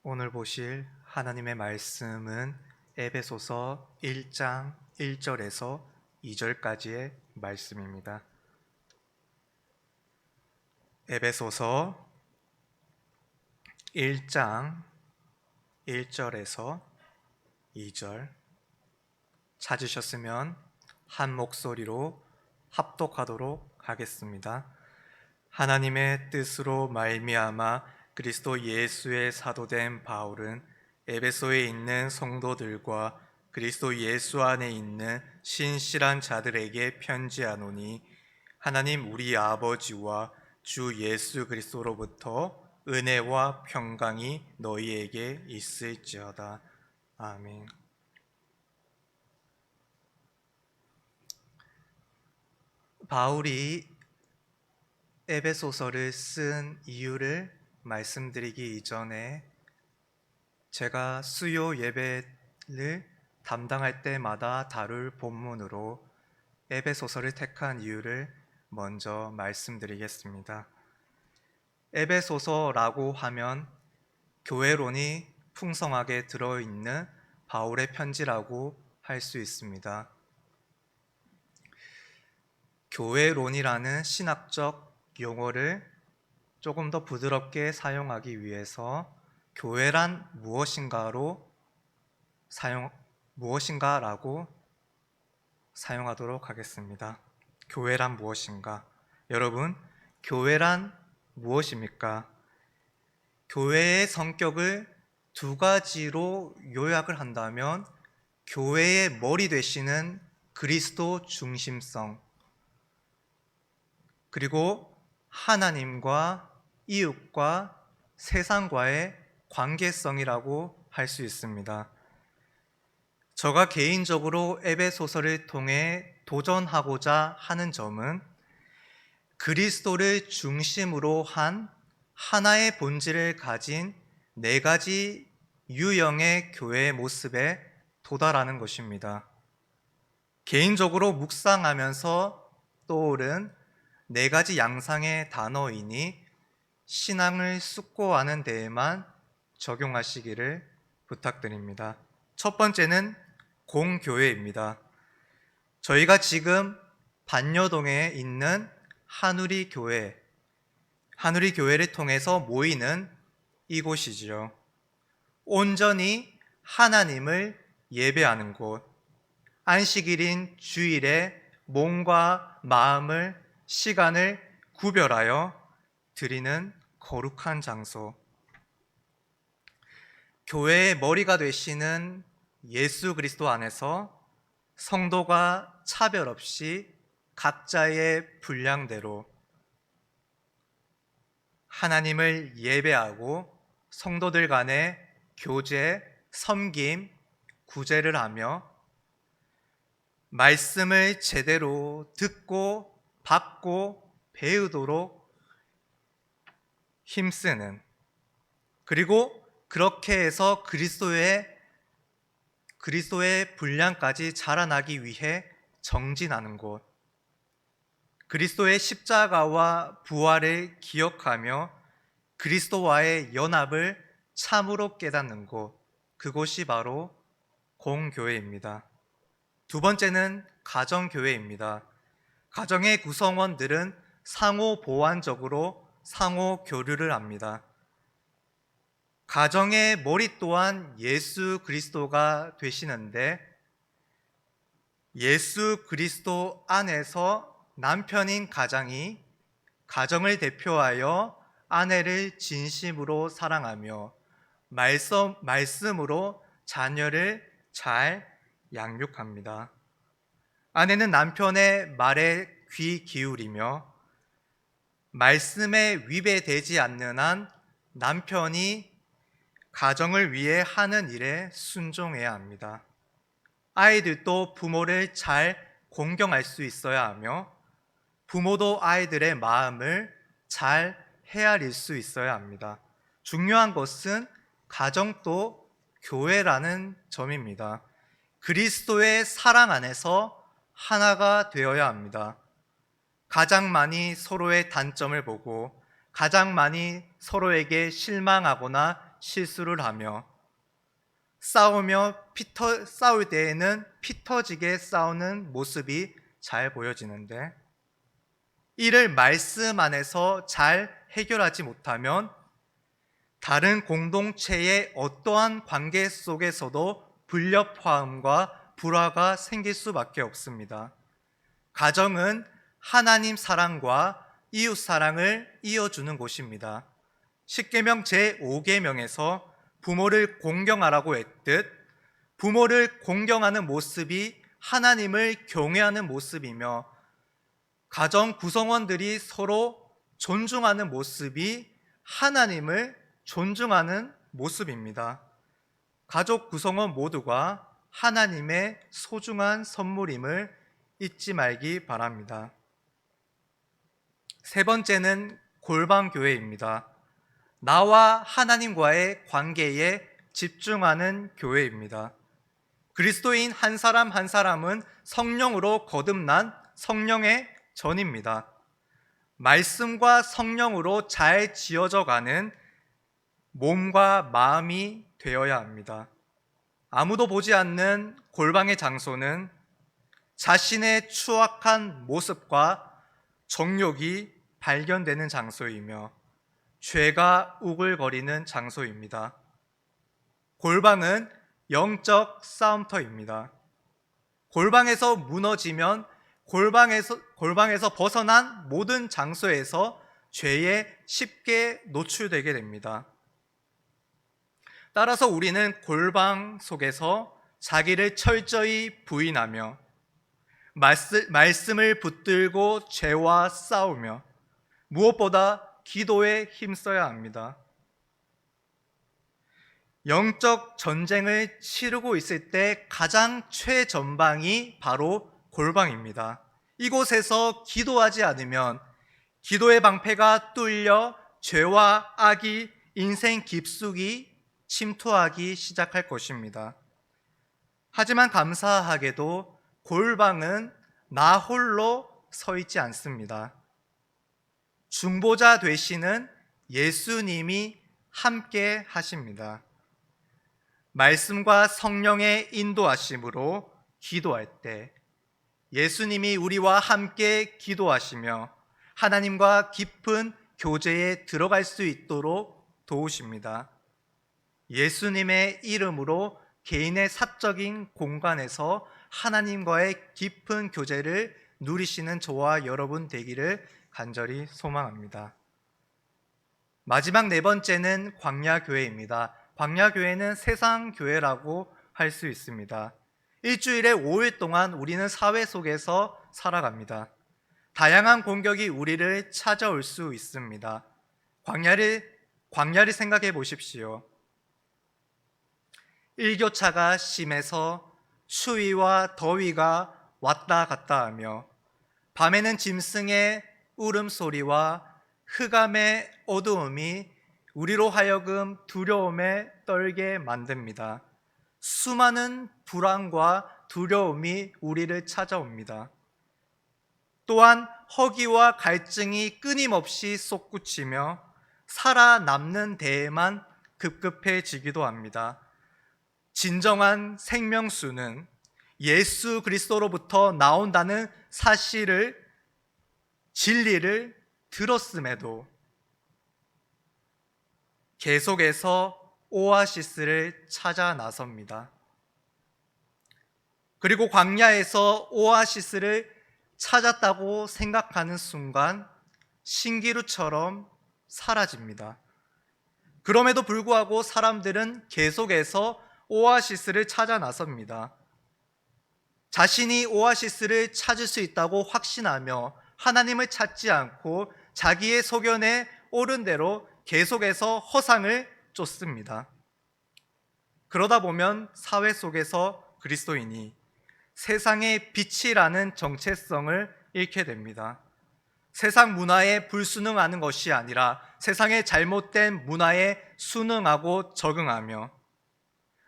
오늘 보실 하나님의 말씀은 에베소서 1장 1절에서 2절까지의 말씀입니다. 에베소서 1장 1절에서 2절 찾으셨으면 한 목소리로 합독하도록 하겠습니다. 하나님의 뜻으로 말미암아 그리스도 예수의 사도된 바울은 에베소에 있는 성도들과 그리스도 예수 안에 있는 신실한 자들에게 편지하노니 하나님 우리 아버지와 주 예수 그리스도로부터 은혜와 평강이 너희에게 있을지어다. 아멘. 바울이 에베소서를 쓴 이유를 말씀드리기 이전에 제가 수요 예배를 담당할 때마다 다룰 본문으로 에베소서를 택한 이유를 먼저 말씀드리겠습니다. 에베소서라고 하면 교회론이 풍성하게 들어있는 바울의 편지라고 할 수 있습니다. 교회론이라는 신학적 용어를 조금 더 부드럽게 사용하기 위해서 교회란 무엇인가라고 사용하도록 하겠습니다. 교회란 무엇인가? 여러분, 교회란 무엇입니까? 교회의 성격을 두 가지로 요약을 한다면 교회의 머리 되시는 그리스도 중심성, 그리고 하나님과 이웃과 세상과의 관계성이라고 할 수 있습니다. 제가 개인적으로 에베소서를 통해 도전하고자 하는 점은 그리스도를 중심으로 한 하나의 본질을 가진 네 가지 유형의 교회의 모습에 도달하는 것입니다. 개인적으로 묵상하면서 떠오른 네 가지 양상의 단어이니 신앙을 숙고하는 데에만 적용하시기를 부탁드립니다. 첫 번째는 공교회입니다. 저희가 지금 반여동에 있는 한우리 교회를 통해서 모이는 이곳이지요. 온전히 하나님을 예배하는 곳, 안식일인 주일에 몸과 마음을 시간을 구별하여 드리는 거룩한 장소, 교회의 머리가 되시는 예수 그리스도 안에서 성도가 차별 없이 각자의 분량대로 하나님을 예배하고 성도들 간의 교제, 섬김, 구제를 하며 말씀을 제대로 듣고 받고 배우도록 힘쓰는, 그리고 그렇게 해서 그리스도의 분량까지 자라나기 위해 정진하는 곳, 그리스도의 십자가와 부활을 기억하며 그리스도와의 연합을 참으로 깨닫는 곳, 그곳이 바로 공교회입니다. 두 번째는 가정교회입니다. 가정의 구성원들은 상호 보완적으로 상호 교류를 합니다. 가정의 머리 또한 예수 그리스도가 되시는데 예수 그리스도 안에서 남편인 가장이 가정을 대표하여 아내를 진심으로 사랑하며 말씀으로 자녀를 잘 양육합니다. 아내는 남편의 말에 귀 기울이며 말씀에 위배되지 않는 한 남편이 가정을 위해 하는 일에 순종해야 합니다. 아이들도 부모를 잘 공경할 수 있어야 하며 부모도 아이들의 마음을 잘 헤아릴 수 있어야 합니다. 중요한 것은 가정도 교회라는 점입니다. 그리스도의 사랑 안에서 하나가 되어야 합니다. 가장 많이 서로의 단점을 보고 가장 많이 서로에게 실망하거나 실수를 하며 싸울 때에는 피 터지게 싸우는 모습이 잘 보여지는데, 이를 말씀 안에서 잘 해결하지 못하면 다른 공동체의 어떠한 관계 속에서도 불협화음과 불화가 생길 수밖에 없습니다. 가정은 하나님 사랑과 이웃 사랑을 이어주는 곳입니다. 십계명 제5계명에서 부모를 공경하라고 했듯, 부모를 공경하는 모습이 하나님을 경외하는 모습이며, 가정 구성원들이 서로 존중하는 모습이 하나님을 존중하는 모습입니다. 가족 구성원 모두가 하나님의 소중한 선물임을 잊지 말기 바랍니다. 세 번째는 골방교회입니다. 나와 하나님과의 관계에 집중하는 교회입니다. 그리스도인 한 사람 한 사람은 성령으로 거듭난 성령의 전입니다. 말씀과 성령으로 잘 지어져 가는 몸과 마음이 되어야 합니다. 아무도 보지 않는 골방의 장소는 자신의 추악한 모습과 정욕이 발견되는 장소이며 죄가 우글거리는 장소입니다. 골방은 영적 싸움터입니다. 골방에서 무너지면 골방에서 벗어난 모든 장소에서 죄에 쉽게 노출되게 됩니다. 따라서 우리는 골방 속에서 자기를 철저히 부인하며 말씀을 붙들고 죄와 싸우며 무엇보다 기도에 힘써야 합니다. 영적 전쟁을 치르고 있을 때 가장 최전방이 바로 골방입니다. 이곳에서 기도하지 않으면 기도의 방패가 뚫려 죄와 악이 인생 깊숙이 침투하기 시작할 것입니다. 하지만 감사하게도 골방은 나 홀로 서 있지 않습니다. 중보자 되시는 예수님이 함께 하십니다. 말씀과 성령의 인도하심으로 기도할 때 예수님이 우리와 함께 기도하시며 하나님과 깊은 교제에 들어갈 수 있도록 도우십니다. 예수님의 이름으로 개인의 사적인 공간에서 하나님과의 깊은 교제를 누리시는 저와 여러분 되기를 간절히 소망합니다. 마지막 네 번째는 광야교회입니다. 광야교회는 세상교회라고 할 수 있습니다. 일주일에 5일 동안 우리는 사회 속에서 살아갑니다. 다양한 공격이 우리를 찾아올 수 있습니다. 광야를 생각해 보십시오. 일교차가 심해서 추위와 더위가 왔다 갔다 하며 밤에는 짐승의 울음소리와 흑암의 어두움이 우리로 하여금 두려움에 떨게 만듭니다. 수많은 불안과 두려움이 우리를 찾아옵니다. 또한 허기와 갈증이 끊임없이 솟구치며 살아남는 데에만 급급해지기도 합니다. 진정한 생명수는 예수 그리스도로부터 나온다는 진리를 들었음에도 계속해서 오아시스를 찾아 나섭니다. 그리고 광야에서 오아시스를 찾았다고 생각하는 순간 신기루처럼 사라집니다. 그럼에도 불구하고 사람들은 계속해서 오아시스를 찾아 나섭니다. 자신이 오아시스를 찾을 수 있다고 확신하며 하나님을 찾지 않고 자기의 소견에 옳은 대로 계속해서 허상을 쫓습니다. 그러다 보면 사회 속에서 그리스도인이 세상의 빛이라는 정체성을 잃게 됩니다. 세상 문화에 불순응하는 것이 아니라 세상의 잘못된 문화에 순응하고 적응하며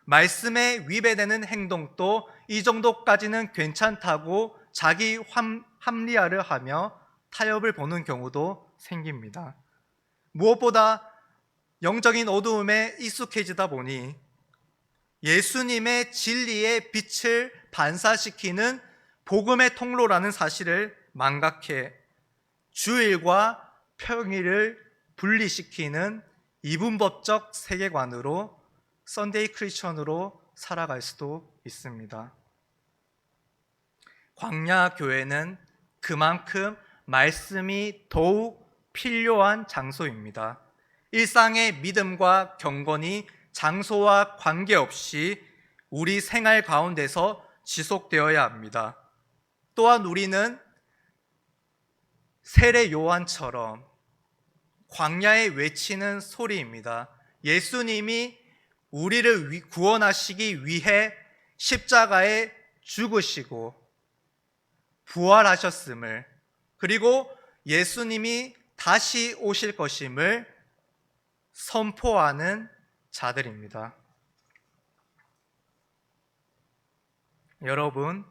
말씀에 위배되는 행동도 이 정도까지는 괜찮다고 자기 합리화를 하며 타협을 보는 경우도 생깁니다. 무엇보다 영적인 어두움에 익숙해지다 보니 예수님의 진리의 빛을 반사시키는 복음의 통로라는 사실을 망각해 주일과 평일을 분리시키는 이분법적 세계관으로 썬데이 크리스천으로 살아갈 수도 있습니다. 광야 교회는 그만큼 말씀이 더욱 필요한 장소입니다. 일상의 믿음과 경건이 장소와 관계없이 우리 생활 가운데서 지속되어야 합니다. 또한 우리는 세례 요한처럼 광야에 외치는 소리입니다. 예수님이 우리를 구원하시기 위해 십자가에 죽으시고 부활하셨음을, 그리고 예수님이 다시 오실 것임을 선포하는 자들입니다. 여러분,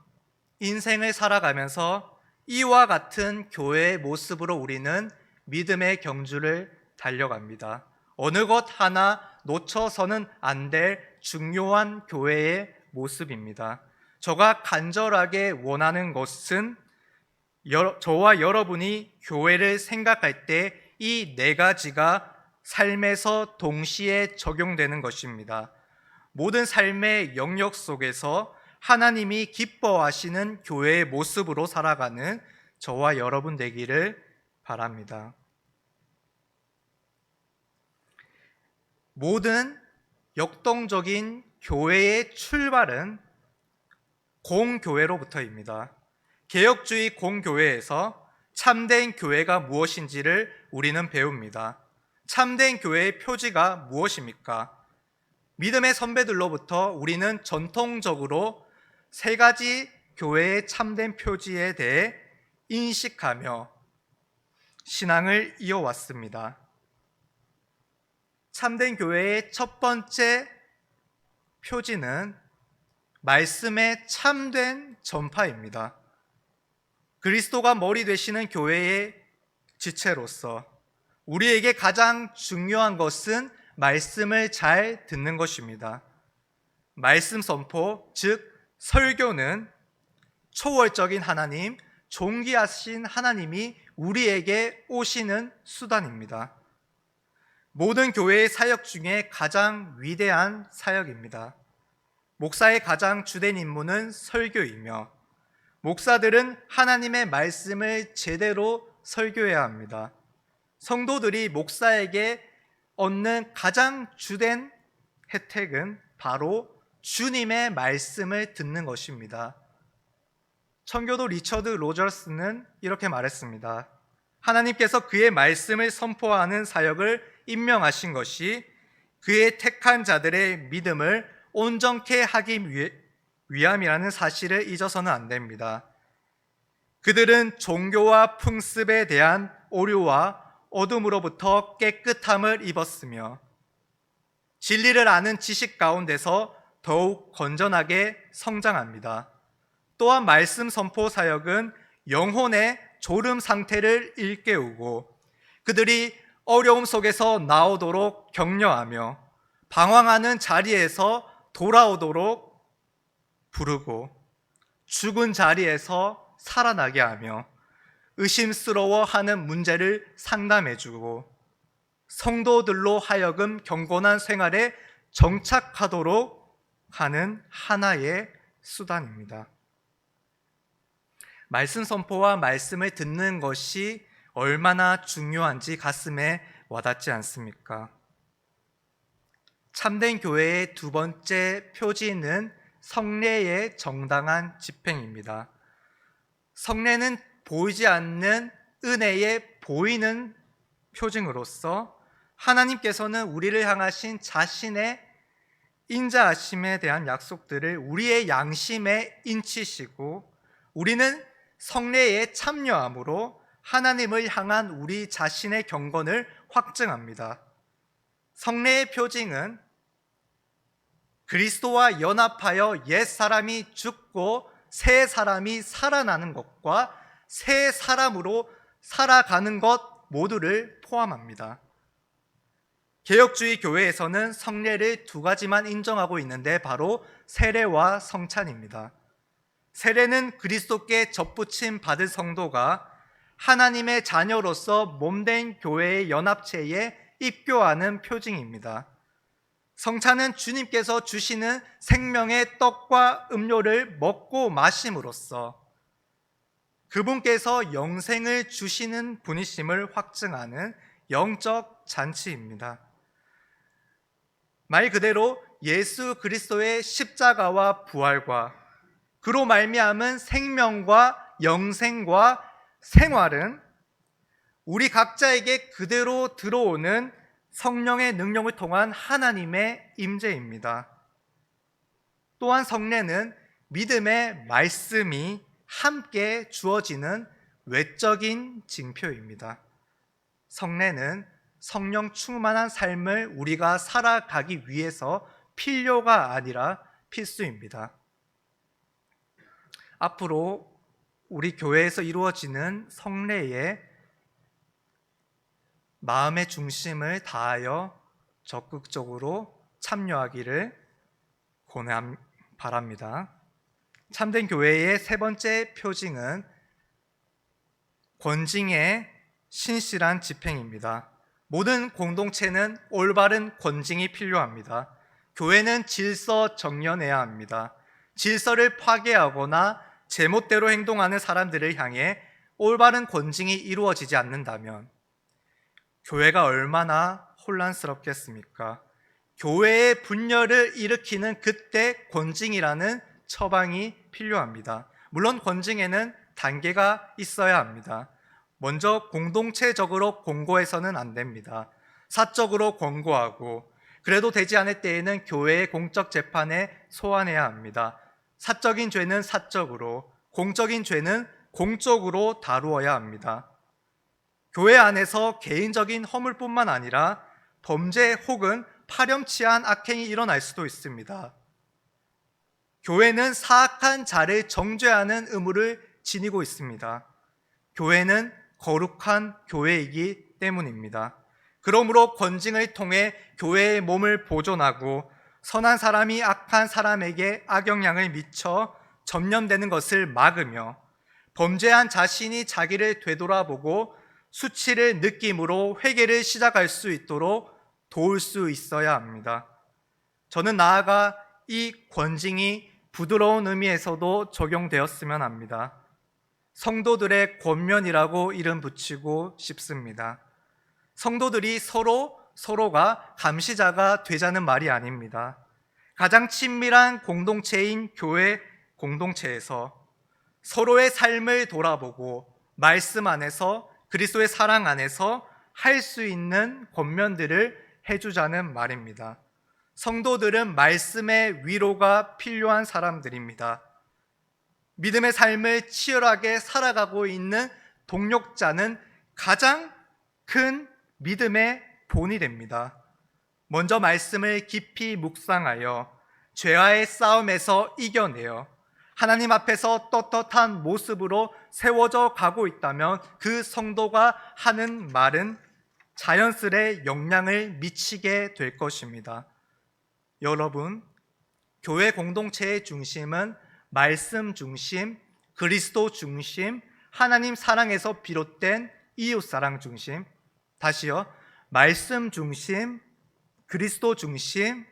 인생을 살아가면서 이와 같은 교회의 모습으로 우리는 믿음의 경주를 달려갑니다. 어느 것 하나 놓쳐서는 안 될 중요한 교회의 모습입니다. 저가 간절하게 원하는 것은 저와 여러분이 교회를 생각할 때 이 네 가지가 삶에서 동시에 적용되는 것입니다. 모든 삶의 영역 속에서 하나님이 기뻐하시는 교회의 모습으로 살아가는 저와 여러분 되기를 바랍니다. 모든 역동적인 교회의 출발은 공교회로부터입니다. 개혁주의 공교회에서 참된 교회가 무엇인지를 우리는 배웁니다. 참된 교회의 표지가 무엇입니까? 믿음의 선배들로부터 우리는 전통적으로 세 가지 교회의 참된 표지에 대해 인식하며 신앙을 이어왔습니다. 참된 교회의 첫 번째 표지는 말씀의 참된 전파입니다. 그리스도가 머리 되시는 교회의 지체로서 우리에게 가장 중요한 것은 말씀을 잘 듣는 것입니다. 말씀 선포, 즉 설교는 초월적인 하나님, 존귀하신 하나님이 우리에게 오시는 수단입니다. 모든 교회의 사역 중에 가장 위대한 사역입니다. 목사의 가장 주된 임무는 설교이며 목사들은 하나님의 말씀을 제대로 설교해야 합니다. 성도들이 목사에게 얻는 가장 주된 혜택은 바로 주님의 말씀을 듣는 것입니다. 청교도 리처드 로저스는 이렇게 말했습니다. 하나님께서 그의 말씀을 선포하는 사역을 임명하신 것이 그의 택한 자들의 믿음을 온전케 하기 위함이라는 사실을 잊어서는 안 됩니다. 그들은 종교와 풍습에 대한 오류와 어둠으로부터 깨끗함을 입었으며 진리를 아는 지식 가운데서 더욱 건전하게 성장합니다. 또한 말씀 선포 사역은 영혼의 졸음 상태를 일깨우고 그들이 어려움 속에서 나오도록 격려하며 방황하는 자리에서 돌아오도록 부르고 죽은 자리에서 살아나게 하며 의심스러워하는 문제를 상담해주고 성도들로 하여금 경건한 생활에 정착하도록 하는 하나의 수단입니다. 말씀 선포와 말씀을 듣는 것이 얼마나 중요한지 가슴에 와닿지 않습니까? 참된 교회의 두 번째 표지는 성례의 정당한 집행입니다. 성례는 보이지 않는 은혜의 보이는 표징으로서 하나님께서는 우리를 향하신 자신의 인자하심에 대한 약속들을 우리의 양심에 인치시고 우리는 성례에 참여함으로 하나님을 향한 우리 자신의 경건을 확증합니다. 성례의 표징은 그리스도와 연합하여 옛 사람이 죽고 새 사람이 살아나는 것과 새 사람으로 살아가는 것 모두를 포함합니다. 개혁주의 교회에서는 성례를 두 가지만 인정하고 있는데 바로 세례와 성찬입니다. 세례는 그리스도께 접붙임 받은 성도가 하나님의 자녀로서 몸된 교회의 연합체에 입교하는 표징입니다. 성찬은 주님께서 주시는 생명의 떡과 음료를 먹고 마심으로써 그분께서 영생을 주시는 분이심을 확증하는 영적 잔치입니다. 말 그대로 예수 그리스도의 십자가와 부활과 그로 말미암은 생명과 영생과 생활은 우리 각자에게 그대로 들어오는 성령의 능력을 통한 하나님의 임재입니다. 또한 성례는 믿음의 말씀이 함께 주어지는 외적인 징표입니다. 성례는 성령 충만한 삶을 우리가 살아가기 위해서 필요가 아니라 필수입니다. 앞으로 우리 교회에서 이루어지는 성례에 마음의 중심을 다하여 적극적으로 참여하기를 바랍니다. 참된 교회의 세 번째 표징은 권징의 신실한 집행입니다. 모든 공동체는 올바른 권징이 필요합니다. 교회는 질서 정연해야 합니다. 질서를 파괴하거나 제멋대로 행동하는 사람들을 향해 올바른 권징이 이루어지지 않는다면 교회가 얼마나 혼란스럽겠습니까? 교회의 분열을 일으키는 그때 권징이라는 처방이 필요합니다. 물론 권징에는 단계가 있어야 합니다. 먼저 공동체적으로 권고해서는 안 됩니다. 사적으로 권고하고 그래도 되지 않을 때에는 교회의 공적 재판에 소환해야 합니다. 사적인 죄는 사적으로, 공적인 죄는 공적으로 다루어야 합니다. 교회 안에서 개인적인 허물뿐만 아니라 범죄 혹은 파렴치한 악행이 일어날 수도 있습니다. 교회는 사악한 자를 정죄하는 의무를 지니고 있습니다. 교회는 거룩한 교회이기 때문입니다. 그러므로 권징을 통해 교회의 몸을 보존하고 선한 사람이 악한 사람에게 악영향을 미쳐 점령되는 것을 막으며 범죄한 자신이 자기를 되돌아보고 수치를 느낌으로 회개를 시작할 수 있도록 도울 수 있어야 합니다. 저는 나아가 이 권징이 부드러운 의미에서도 적용되었으면 합니다. 성도들의 권면이라고 이름 붙이고 싶습니다. 성도들이 서로가 감시자가 되자는 말이 아닙니다. 가장 친밀한 공동체인 교회 공동체에서 서로의 삶을 돌아보고 말씀 안에서 그리스도의 사랑 안에서 할 수 있는 권면들을 해주자는 말입니다. 성도들은 말씀의 위로가 필요한 사람들입니다. 믿음의 삶을 치열하게 살아가고 있는 동력자는 가장 큰 믿음의 본이 됩니다. 먼저 말씀을 깊이 묵상하여 죄와의 싸움에서 이겨내어 하나님 앞에서 떳떳한 모습으로 세워져 가고 있다면 그 성도가 하는 말은 자연스레 영향을 미치게 될 것입니다. 여러분, 교회 공동체의 중심은 말씀 중심, 그리스도 중심, 하나님 사랑에서 비롯된 이웃 사랑 중심, 다시요, 말씀 중심, 그리스도 중심,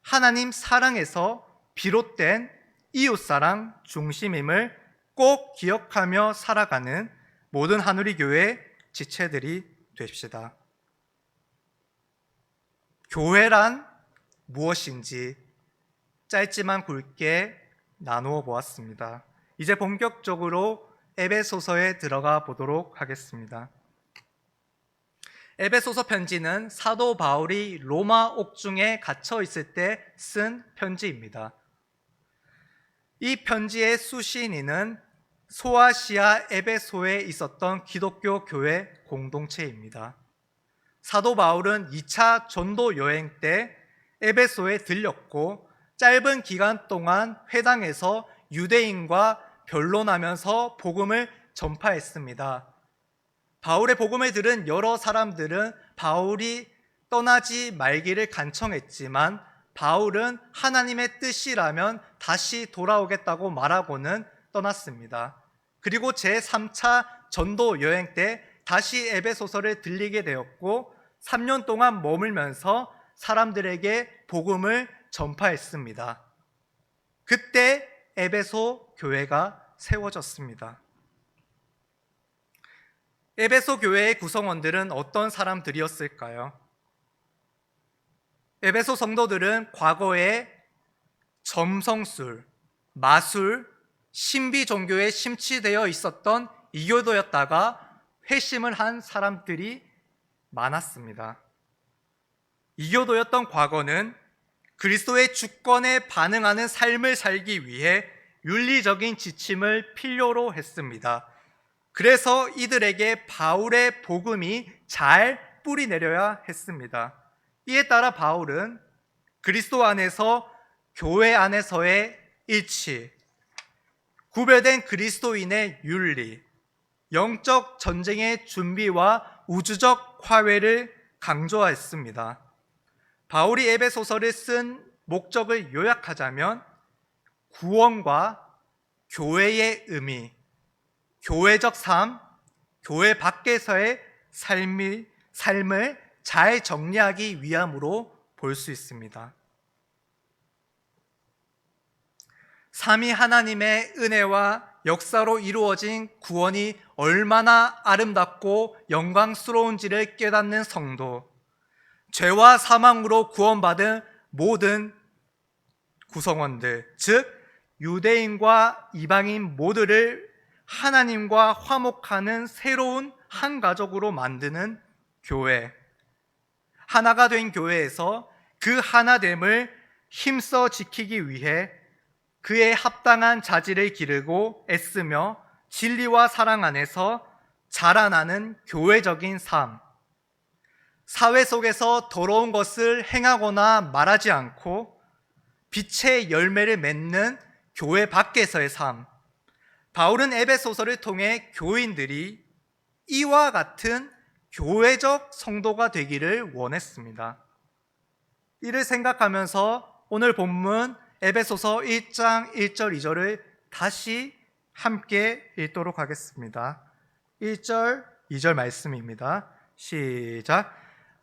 하나님 사랑에서 비롯된 이웃 사랑 중심임을 꼭 기억하며 살아가는 모든 한우리 교회 지체들이 됩시다. 교회란 무엇인지 짧지만 굵게 나누어 보았습니다. 이제 본격적으로 에베소서에 들어가 보도록 하겠습니다. 에베소서 편지는 사도 바울이 로마 옥중에 갇혀 있을 때 쓴 편지입니다. 이 편지의 수신인은 소아시아 에베소에 있었던 기독교 교회 공동체입니다. 사도 바울은 2차 전도 여행 때 에베소에 들렸고 짧은 기간 동안 회당에서 유대인과 변론하면서 복음을 전파했습니다. 바울의 복음을 들은 여러 사람들은 바울이 떠나지 말기를 간청했지만 바울은 하나님의 뜻이라면 다시 돌아오겠다고 말하고는 떠났습니다. 그리고 제3차 전도 여행 때 다시 에베소서를 들리게 되었고 3년 동안 머물면서 사람들에게 복음을 전파했습니다. 그때 에베소 교회가 세워졌습니다. 에베소 교회의 구성원들은 어떤 사람들이었을까요? 에베소 성도들은 과거에 점성술, 마술, 신비 종교에 심취되어 있었던 이교도였다가 회심을 한 사람들이 많았습니다. 이교도였던 과거는 그리스도의 주권에 반응하는 삶을 살기 위해 윤리적인 지침을 필요로 했습니다. 그래서 이들에게 바울의 복음이 잘 뿌리내려야 했습니다. 이에 따라 바울은 그리스도 안에서 교회 안에서의 일치, 구별된 그리스도인의 윤리, 영적 전쟁의 준비와 우주적 화해를 강조했습니다. 바울이 에베소서를 쓴 목적을 요약하자면 구원과 교회의 의미, 교회적 삶, 교회 밖에서의 삶을 잘 정리하기 위함으로 볼 수 있습니다. 삼위 하나님의 은혜와 역사로 이루어진 구원이 얼마나 아름답고 영광스러운지를 깨닫는 성도, 죄와 사망으로 구원받은 모든 구성원들, 즉 유대인과 이방인 모두를 하나님과 화목하는 새로운 한 가족으로 만드는 교회, 하나가 된 교회에서 그 하나됨을 힘써 지키기 위해 그에 합당한 자질을 기르고 애쓰며 진리와 사랑 안에서 자라나는 교회적인 삶, 사회 속에서 더러운 것을 행하거나 말하지 않고 빛의 열매를 맺는 교회 밖에서의 삶. 바울은 에베소서를 통해 교인들이 이와 같은 교회적 성도가 되기를 원했습니다. 이를 생각하면서 오늘 본문 에베소서 1장 1절 2절을 다시 함께 읽도록 하겠습니다. 1절 2절 말씀입니다. 시작.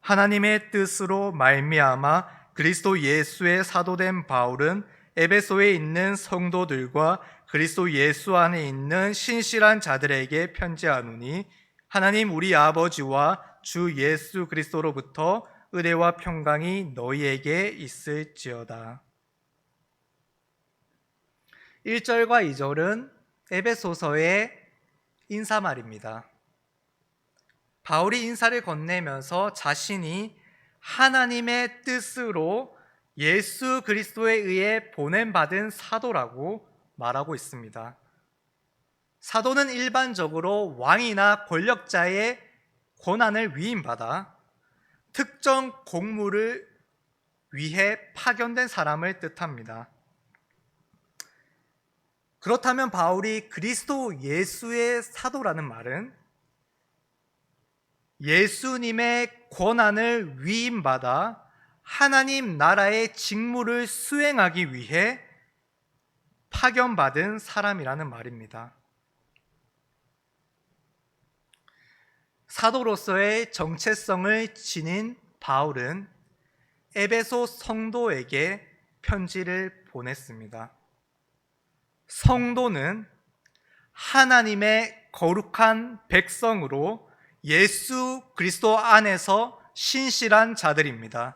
하나님의 뜻으로 말미암아 그리스도 예수의 사도된 바울은 에베소에 있는 성도들과 그리스도 예수 안에 있는 신실한 자들에게 편지하노니 하나님 우리 아버지와 주 예수 그리스도로부터 은혜와 평강이 너희에게 있을지어다. 1절과 2절은 에베소서의 인사말입니다. 바울이 인사를 건네면서 자신이 하나님의 뜻으로 예수 그리스도에 의해 보냄받은 사도라고 말하고 있습니다. 사도는 일반적으로 왕이나 권력자의 권한을 위임받아 특정 공무를 위해 파견된 사람을 뜻합니다. 그렇다면 바울이 그리스도 예수의 사도라는 말은 예수님의 권한을 위임받아 하나님 나라의 직무를 수행하기 위해 파견받은 사람이라는 말입니다. 사도로서의 정체성을 지닌 바울은 에베소 성도에게 편지를 보냈습니다. 성도는 하나님의 거룩한 백성으로 예수 그리스도 안에서 신실한 자들입니다.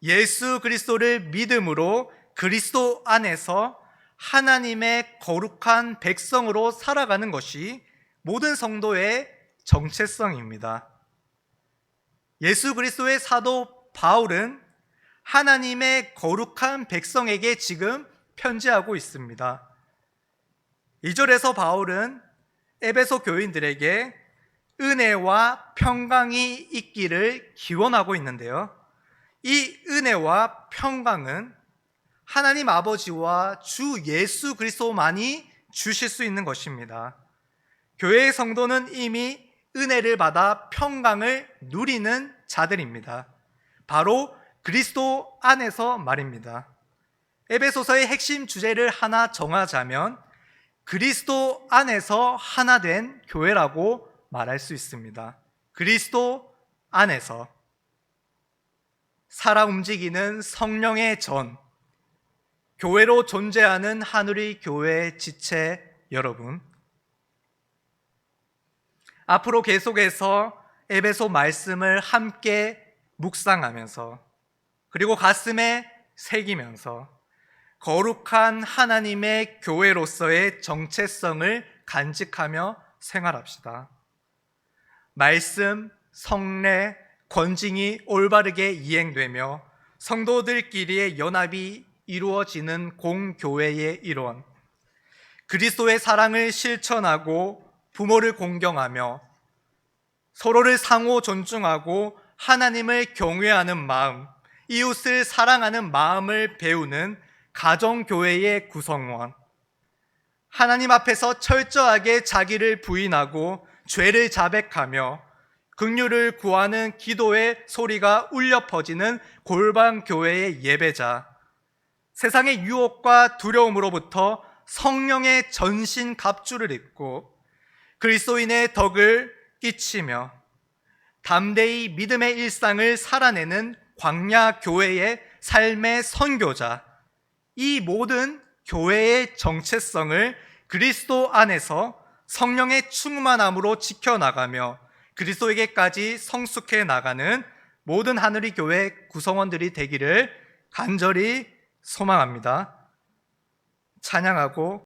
예수 그리스도를 믿음으로 그리스도 안에서 하나님의 거룩한 백성으로 살아가는 것이 모든 성도의 정체성입니다. 예수 그리스도의 사도 바울은 하나님의 거룩한 백성에게 지금 편지하고 있습니다. 2절에서 바울은 에베소 교인들에게 은혜와 평강이 있기를 기원하고 있는데요. 이 은혜와 평강은 하나님 아버지와 주 예수 그리스도만이 주실 수 있는 것입니다. 교회의 성도는 이미 은혜를 받아 평강을 누리는 자들입니다. 바로 그리스도 안에서 말입니다. 에베소서의 핵심 주제를 하나 정하자면 그리스도 안에서 하나 된 교회라고 말할 수 있습니다. 그리스도 안에서 살아 움직이는 성령의 전, 교회로 존재하는 하늘의 교회 지체 여러분, 앞으로 계속해서 에베소 말씀을 함께 묵상하면서 그리고 가슴에 새기면서 거룩한 하나님의 교회로서의 정체성을 간직하며 생활합시다. 말씀, 성례, 권징이 올바르게 이행되며 성도들끼리의 연합이 이루어지는 공교회의 일원, 그리스도의 사랑을 실천하고 부모를 공경하며 서로를 상호 존중하고 하나님을 경외하는 마음, 이웃을 사랑하는 마음을 배우는 가정교회의 구성원, 하나님 앞에서 철저하게 자기를 부인하고 죄를 자백하며 긍휼을 구하는 기도의 소리가 울려 퍼지는 골방교회의 예배자, 세상의 유혹과 두려움으로부터 성령의 전신 갑주를 입고 그리스도인의 덕을 끼치며 담대히 믿음의 일상을 살아내는 광야 교회의 삶의 선교자, 이 모든 교회의 정체성을 그리스도 안에서 성령의 충만함으로 지켜나가며 그리스도에게까지 성숙해 나가는 모든 하늘의 교회 구성원들이 되기를 간절히 소망합니다. 찬양하고